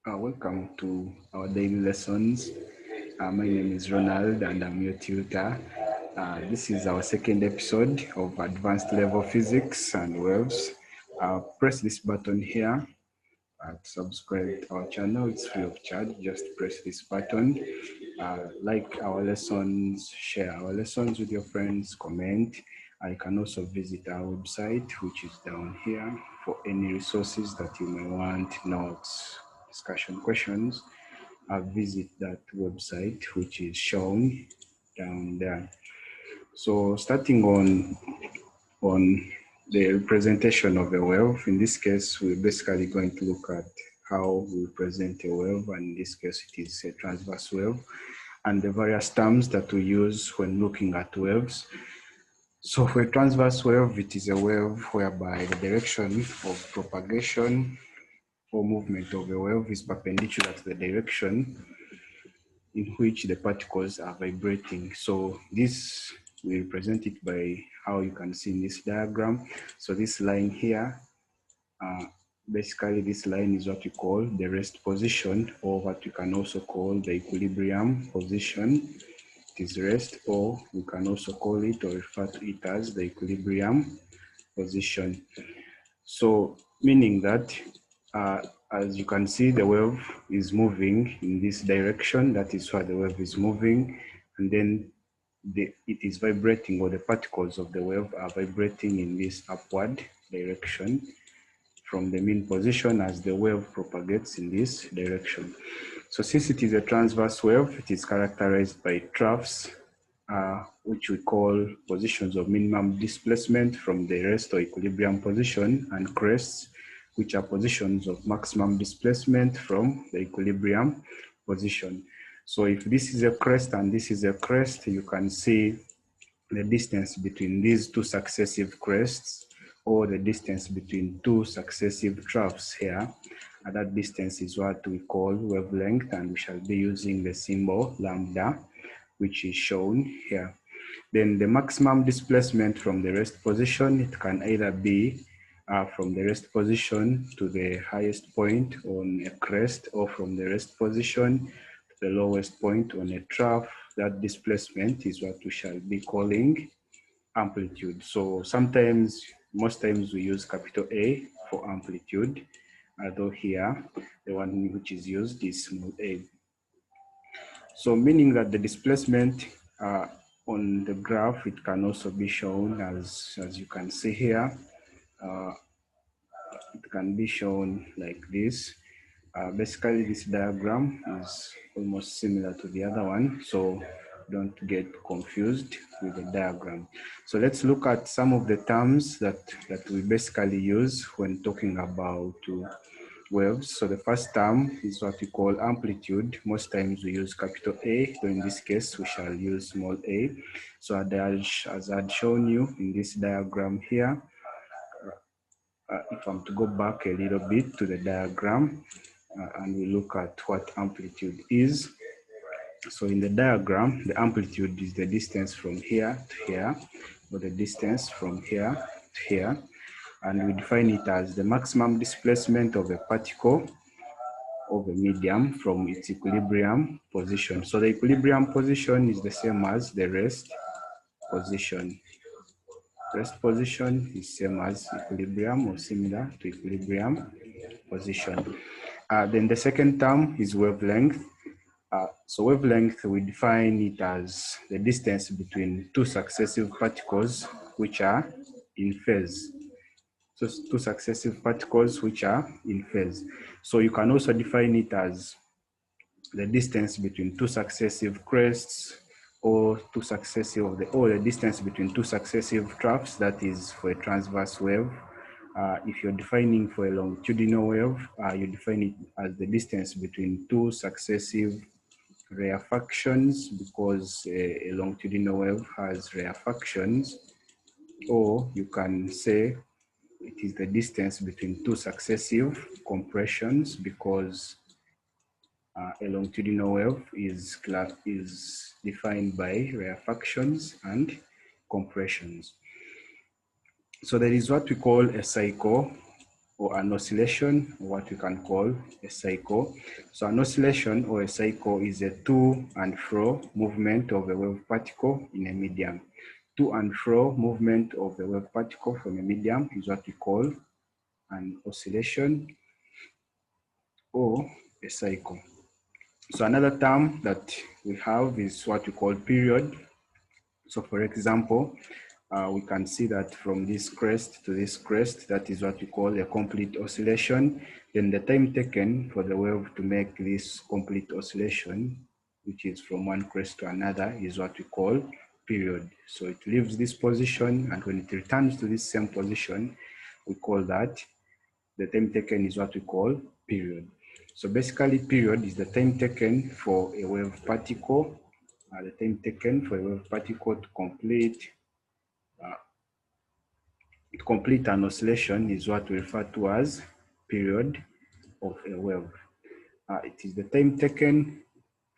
Welcome to our daily lessons. My name is Ronald and I'm your tutor. This is our second episode of Advanced Level Physics and Waves. Press this button here to subscribe to our channel. It's free of charge. Just press this button. Like our lessons, share our lessons with your friends, comment. You can also visit our website, which is down here, for any resources that you may want, notes, discussion questions. Visit that website, which is shown down there. So starting on the representation of a wave. In this case, we're basically going to look at how we present a wave, and in this case, it is a transverse wave, and the various terms that we use when looking at waves. So for a transverse wave, it is a wave whereby the direction of propagation or movement of a wave is perpendicular to the direction in which the particles are vibrating. So this, we represent it by how you can see in this diagram. So this line here, basically this line is what we call the rest position, or what we can also call the equilibrium position. It is rest, or we can also call it or refer to it as the equilibrium position. So meaning that as you can see, the wave is moving in this direction. That is why the wave is moving, and then it is vibrating, or the particles of the wave are vibrating in this upward direction from the mean position as the wave propagates in this direction. So since it is a transverse wave, it is characterized by troughs, which we call positions of minimum displacement from the rest or equilibrium position, and crests, which are positions of maximum displacement from the equilibrium position. So if this is a crest and this is a crest, you can see the distance between these two successive crests, or the distance between two successive troughs here. And that distance is what we call wavelength, and we shall be using the symbol lambda, which is shown here. Then the maximum displacement from the rest position, it can either be from the rest position to the highest point on a crest, or from the rest position to the lowest point on a trough. That displacement is what we shall be calling amplitude. So sometimes, most times we use capital A for amplitude, although here the one which is used is small a. So meaning that the displacement on the graph, it can also be shown as you can see here. It can be shown like this. Basically, this diagram is almost similar to the other one, so don't get confused with the diagram. So let's look at some of the terms that we basically use when talking about waves. So the first term is what we call amplitude. Most times we use capital A, so in this case we shall use small a. So as I'd shown you in this diagram here, if I'm to go back a little bit to the diagram and we look at what amplitude is. So in the diagram, the amplitude is the distance from here to here, or the distance from here to here. And we define it as the maximum displacement of a particle of a medium from its equilibrium position. So the equilibrium position is the same as the rest position. Rest position is same as equilibrium, or similar to equilibrium position. Then the second term is wavelength. So wavelength, we define it as the distance between two successive particles which are in phase. So two successive particles which are in phase. So you can also define it as the distance between two successive crests, or the distance between two successive troughs. That is for a transverse wave. If you're defining for a longitudinal wave, you define it as the distance between two successive rarefactions, because a longitudinal wave has rarefactions. Or you can say it is the distance between two successive compressions, because a longitudinal wave is defined by rarefactions and compressions. So there is what we call a cycle. or an oscillation, or what we can call a cycle. So an oscillation or a cycle is a to and fro movement of a wave particle in a medium. To and fro movement of a wave particle from a medium is what we call an oscillation or a cycle. So another term that we have is what we call period. So for example, we can see that from this crest to this crest, that is what we call a complete oscillation. Then the time taken for the wave to make this complete oscillation, which is from one crest to another, is what we call period. So it leaves this position, and when it returns to this same position, we call that the time taken is what we call period. So basically, period is the time taken for a wave particle, the time taken for a wave particle to complete an oscillation is what we refer to as period of a wave. It is the time taken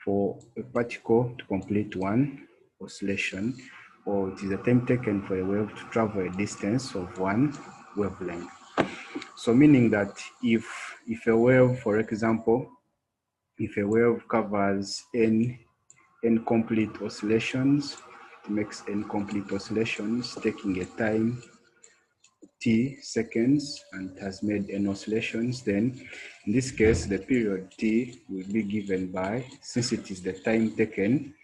for a particle to complete one oscillation, or it is the time taken for a wave to travel a distance of one wavelength. So meaning that if a wave, for example, if a wave covers n complete oscillations, it makes n complete oscillations taking a time t seconds and has made n oscillations, then in this case the period t will be given by, since it is the time taken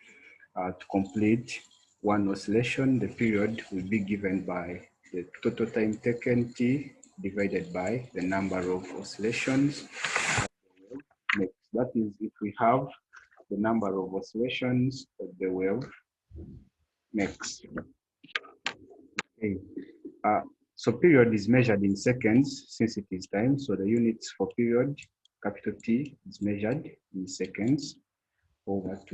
to complete one oscillation, the period will be given by the total time taken t divided by the number of oscillations. That is, if we have the number of oscillations that the wave makes. Okay. So period is measured in seconds since it is time. So the units for period, capital T, is measured in seconds, or what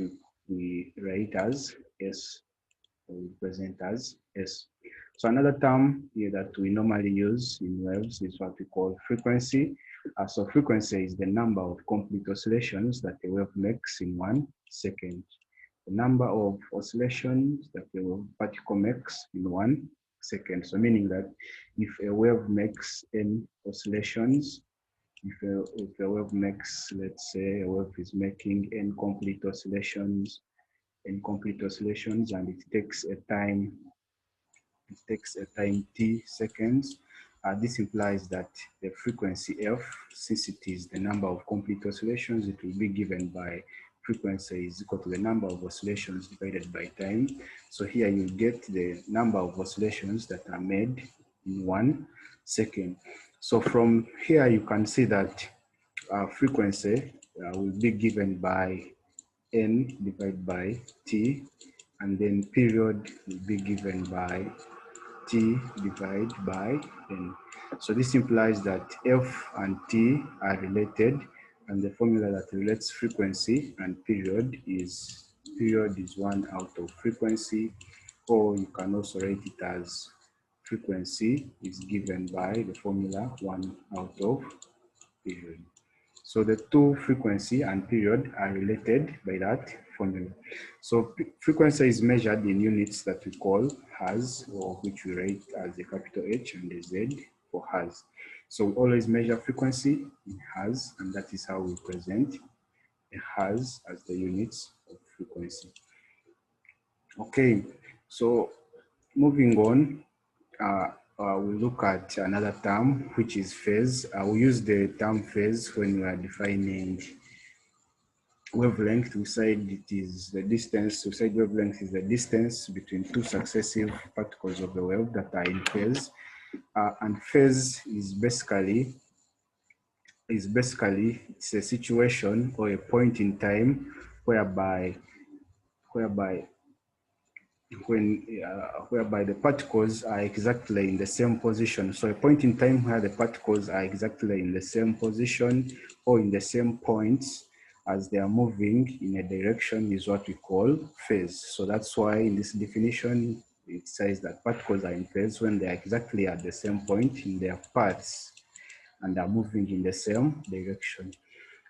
we write as S, or we present as S. So another term here that we normally use in waves is what we call frequency. So frequency is the number of complete oscillations that a wave makes in 1 second. The number of oscillations that a wave particle makes in 1 second. So meaning that if a wave makes n oscillations, if a wave makes, let's say a wave is making n complete oscillations, and it takes a time t seconds. This implies that the frequency f, since it is the number of complete oscillations, it will be given by frequency is equal to the number of oscillations divided by time. So here you get the number of oscillations that are made in 1 second. So from here you can see that frequency will be given by n divided by t, and then period will be given by t divided by n. So this implies that f and t are related, and the formula that relates frequency and period is 1 out of frequency, or you can also write it as frequency is given by the formula 1 out of period. So the two, frequency and period, are related by that formula. So frequency is measured in units that we call Hertz, or which we write as a capital H and a Z for Hertz. So we always measure frequency in Hertz, and that is how we present a Hertz as the units of frequency. Okay, so moving on, we look at another term, which is phase. We use the term phase when we are defining wavelength. We said it is the distance. We said wavelength is the distance between two successive particles of the wave that are in phase. And phase is basically it's a situation or a point in time whereby the particles are exactly in the same position. So a point in time where the particles are exactly in the same position or in the same points as they are moving in a direction is what we call phase. So that's why in this definition, it says that particles are in phase when they are exactly at the same point in their paths and are moving in the same direction.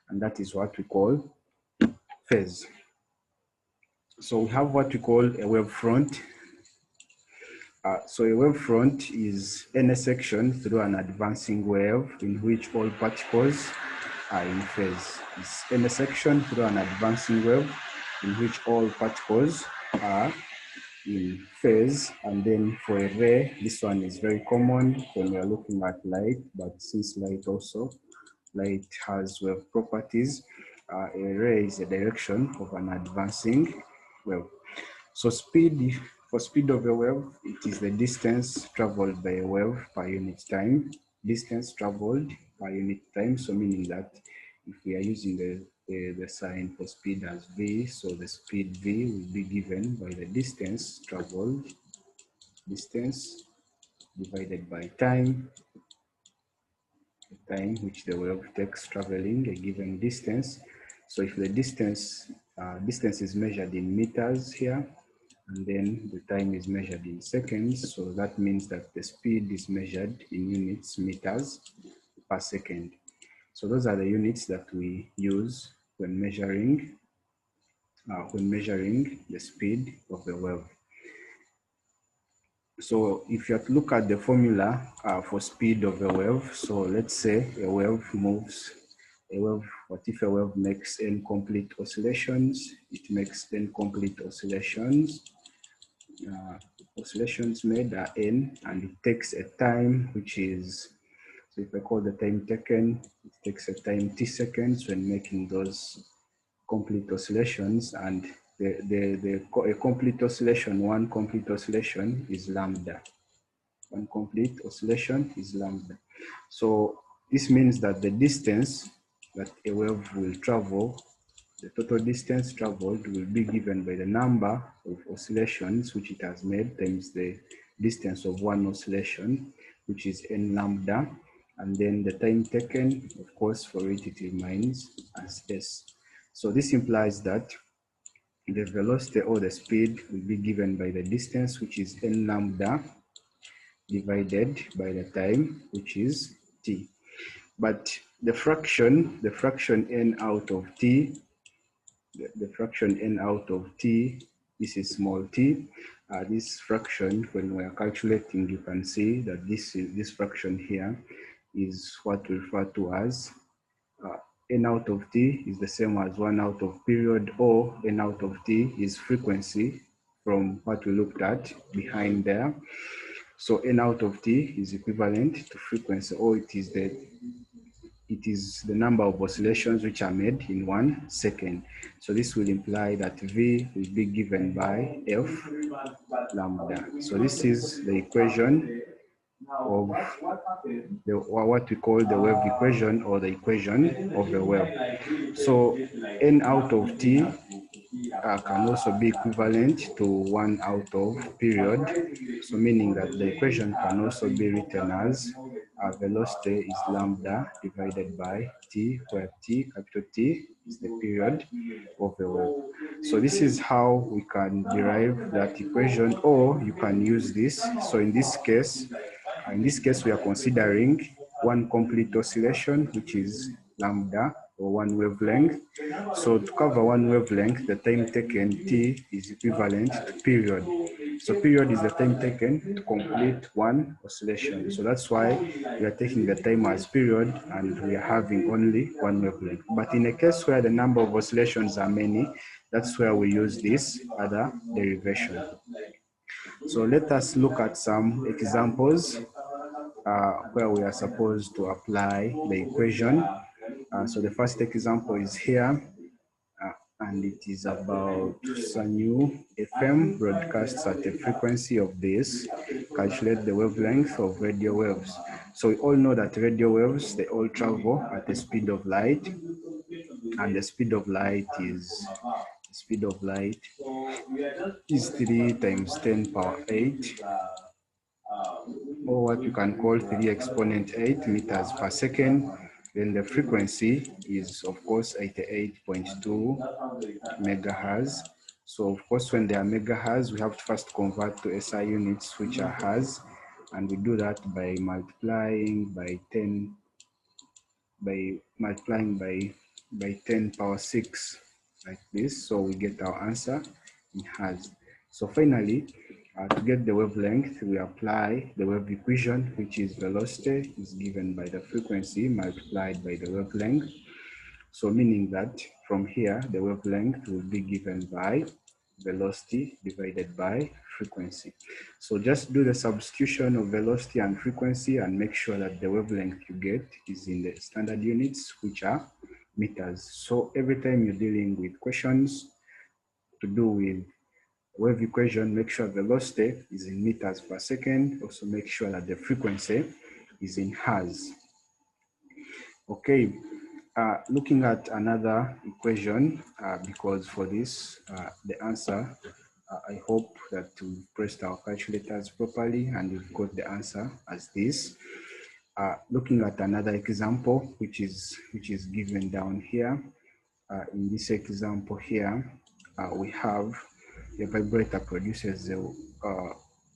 And that is what we call phase. So we have what we call a wave front. So a wave front is any section through an advancing wave in which all particles are in phase. It's any section through an advancing wave in which all particles are in phase. And then for a ray, this one is very common when we are looking at light, but since light has wave properties, a ray is a direction of an advancing wave. So for speed of a wave, it is the distance traveled by a wave per unit time. Distance traveled per unit time, so meaning that if we are using the sign for speed as v, so the speed v will be given by the distance traveled, distance divided by time, the time which the wave takes traveling a given distance. So if the distance is measured in meters here, and then the time is measured in seconds, so that means that the speed is measured in units meters per second. So those are the units that we use when measuring the speed of the wave. So if you look at the formula for speed of a wave, so let's say what if a wave makes n complete oscillations? It makes n complete oscillations. Oscillations made are n, and it takes a time which is, so if I call the time taken, it takes a time t seconds when making those complete oscillations, and a complete oscillation, one complete oscillation is lambda. One complete oscillation is lambda. So this means that the distance that a wave will travel, the total distance traveled, will be given by the number of oscillations which it has made times the distance of one oscillation, which is n lambda, and then the time taken, of course, for it remains as s. So this implies that the velocity or the speed will be given by the distance, which is n lambda, divided by the time, which is t. But the fraction n out of t, the fraction n out of t, this is small t. This fraction, when we are calculating, you can see that this fraction here is what we refer to as n out of t is the same as 1 out of period, or n out of t is frequency from what we looked at behind there. So n out of t is equivalent to frequency, or it is the number of oscillations which are made in 1 second. So this will imply that v will be given by f lambda. So this is the equation of what we call the wave equation, or the equation of the wave. So n out of t can also be equivalent to 1 out of period. So meaning that the equation can also be written as velocity is lambda divided by t, where t, capital T, is the period of the wave. So this is how we can derive that equation, or you can use this. So in this case, we are considering one complete oscillation, which is lambda, or one wavelength. So to cover one wavelength, the time taken t is equivalent to period. So period is the time taken to complete one oscillation. So that's why we are taking the time as period, and we are having only one wavelength. But in a case where the number of oscillations are many, that's where we use this other derivation. So let us look at some examples where we are supposed to apply the equation. So the first example is here, and it is about Sanyu FM broadcasts at a frequency of this. Calculate the wavelength of radio waves. So we all know that radio waves, they all travel at the speed of light, and the speed of light is 3 times 10 power 8, or what you can call 3 exponent 8 meters per second. Then the frequency is, of course, 88.2 megahertz. So, of course, when they are megahertz, we have to first convert to SI units, which are hertz, and we do that by multiplying by 10 power 6, like this. So we get our answer in hertz. So finally, To get the wavelength, we apply the wave equation, which is velocity is given by the frequency multiplied by the wavelength. So meaning that from here, the wavelength will be given by velocity divided by frequency. So just do the substitution of velocity and frequency and make sure that the wavelength you get is in the standard units, which are meters. So every time you're dealing with questions to do with wave equation, make sure velocity is in meters per second. Also make sure that the frequency is in hertz. Okay, looking at another equation, because for this, the answer, I hope that we've pressed our calculators properly and we've got the answer as this. Looking at another example, which is given down here. In this example here, we have a vibrator produces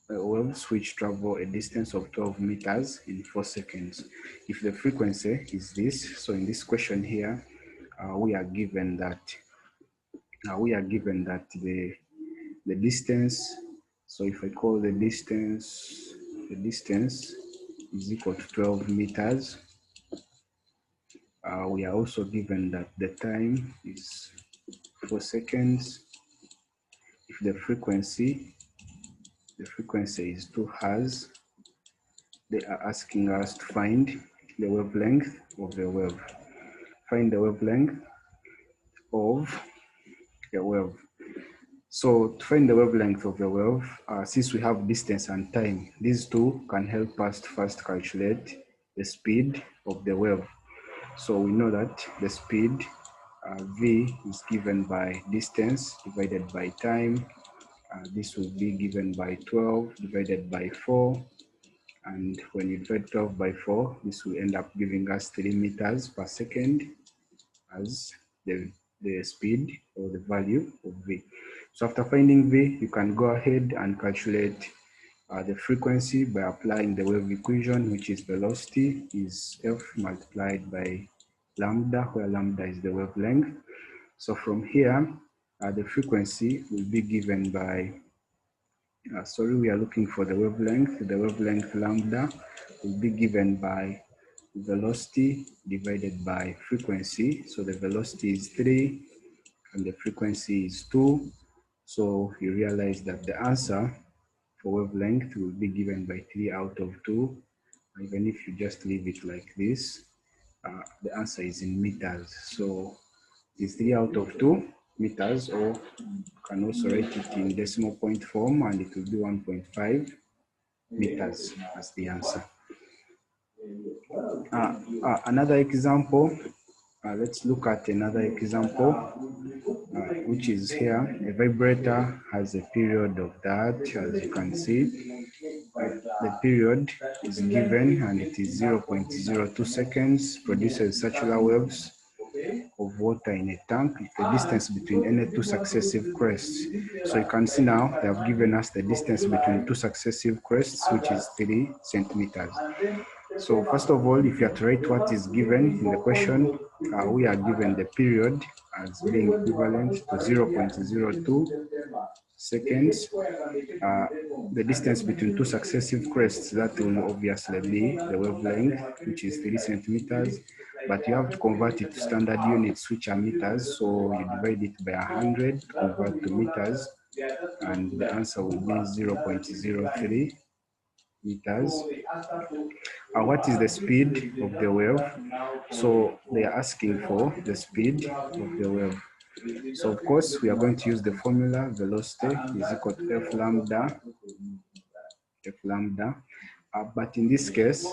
waves which travel a distance of 12 meters in 4 seconds. If the frequency is this, so in this question here, we are given that the distance. So if I call the distance is equal to 12 meters. We are also given that the time is 4 seconds. If the frequency is 2 hertz, they are asking us to find the wavelength of the wave. Find the wavelength of the wave. So to find the wavelength of the wave, since we have distance and time, these two can help us to first calculate the speed of the wave. So we know that the speed v is given by distance divided by time. This will be given by 12 divided by 4. And when you divide 12 by 4, this will end up giving us 3 meters per second as the speed or the value of v. So after finding v, you can go ahead and calculate the frequency by applying the wave equation, which is velocity is f multiplied by lambda, where lambda is the wavelength. So from here, the frequency will be given by, we are looking for the wavelength. The wavelength lambda will be given by velocity divided by frequency. So the velocity is 3 and the frequency is 2. So you realize that the answer for wavelength will be given by 3 out of 2. Even if you just leave it like this, the answer is in meters. So it's 3 out of 2 meters, or you can also write it in decimal point form and it will be 1.5 meters as the answer. Another example, let's look at another example, which is here. A vibrator has a period of that, as you can see. The period is given and it is 0.02 seconds, produces circular waves of water in a tank, the distance between any two successive crests. So you can see now they have given us the distance between two successive crests, which is 3 centimeters. So first of all, if you have to write what is given in the question, we are given the period as being equivalent to 0.02 seconds. The distance between two successive crests, that will obviously be the wavelength, which is 3 centimeters, but you have to convert it to standard units, which are meters. So you divide it by 100 to convert to meters, and the answer will be 0.03 meters. What is the speed of the wave? So they are asking for the speed of the wave. So of course, we are going to use the formula velocity is equal to f lambda. But in this case,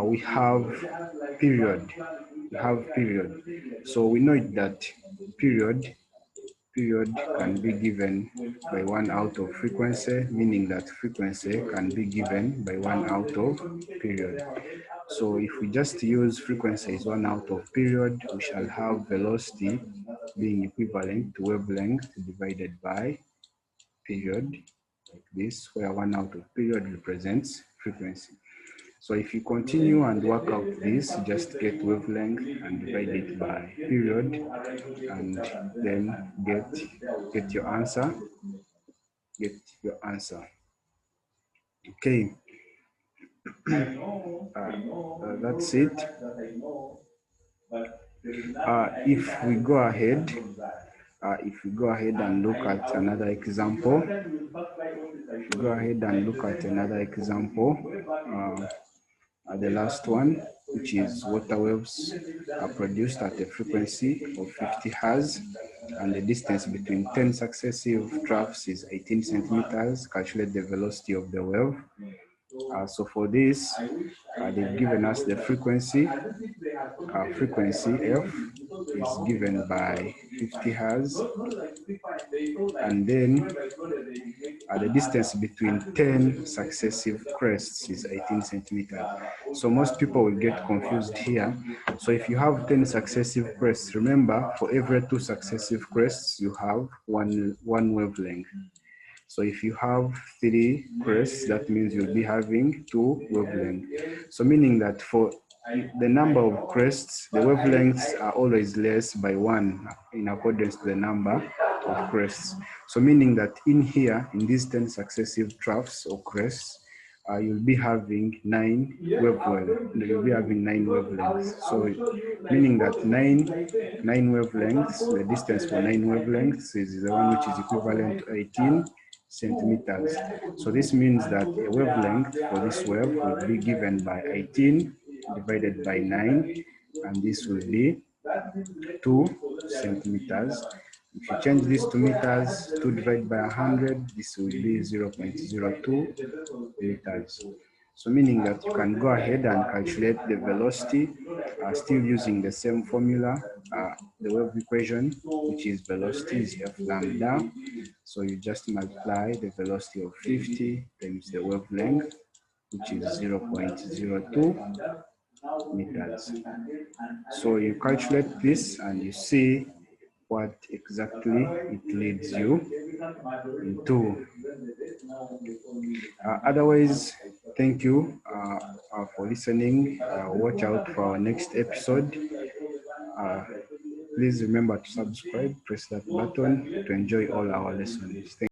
we have period. So we know that period can be given by 1 out of frequency, meaning that frequency can be given by 1 out of period. So if we just use frequency is 1 out of period, we shall have velocity being equivalent to wavelength divided by period, like this, where 1 out of period represents frequency. So if you continue and work out this, just get wavelength and divide it by period, and then get your answer. Okay, that's it. If we go ahead and look at another example, the last one, which is water waves are produced at a frequency of 50 Hz, and the distance between 10 successive troughs is 18 centimeters. Calculate the velocity of the wave. So for this, they've given us the frequency. Frequency F is given by 50 Hz, and then the distance between 10 successive crests is 18 centimeters. So most people will get confused here. So if you have 10 successive crests, remember for every 2 successive crests, you have one wavelength. So if you have 3 crests, that means you'll be having 2 wavelengths. So meaning that for the number of crests, the wavelengths are always less by 1 in accordance to the number of crests. So meaning that in here, in these 10 successive troughs or crests, you'll be having 9 wavelengths. You'll be having 9 wavelengths. So meaning that nine wavelengths, the distance for 9 wavelengths is the one which is equivalent to 18 centimeters. So this means that a wavelength for this wave will be given by 18 divided by 9, and this will be 2 centimeters. If you change this to meters, 2 divided by 100, this will be 0.02 meters. So meaning that you can go ahead and calculate the velocity, still using the same formula, the wave equation, which is velocity is F lambda. So you just multiply the velocity of 50 times the wavelength, which is 0.02 meters. So you calculate this and you see what exactly it leads you into. Otherwise, thank you for listening. Watch out for our next episode. Please remember to subscribe, press that button to enjoy all our lessons. Thank you.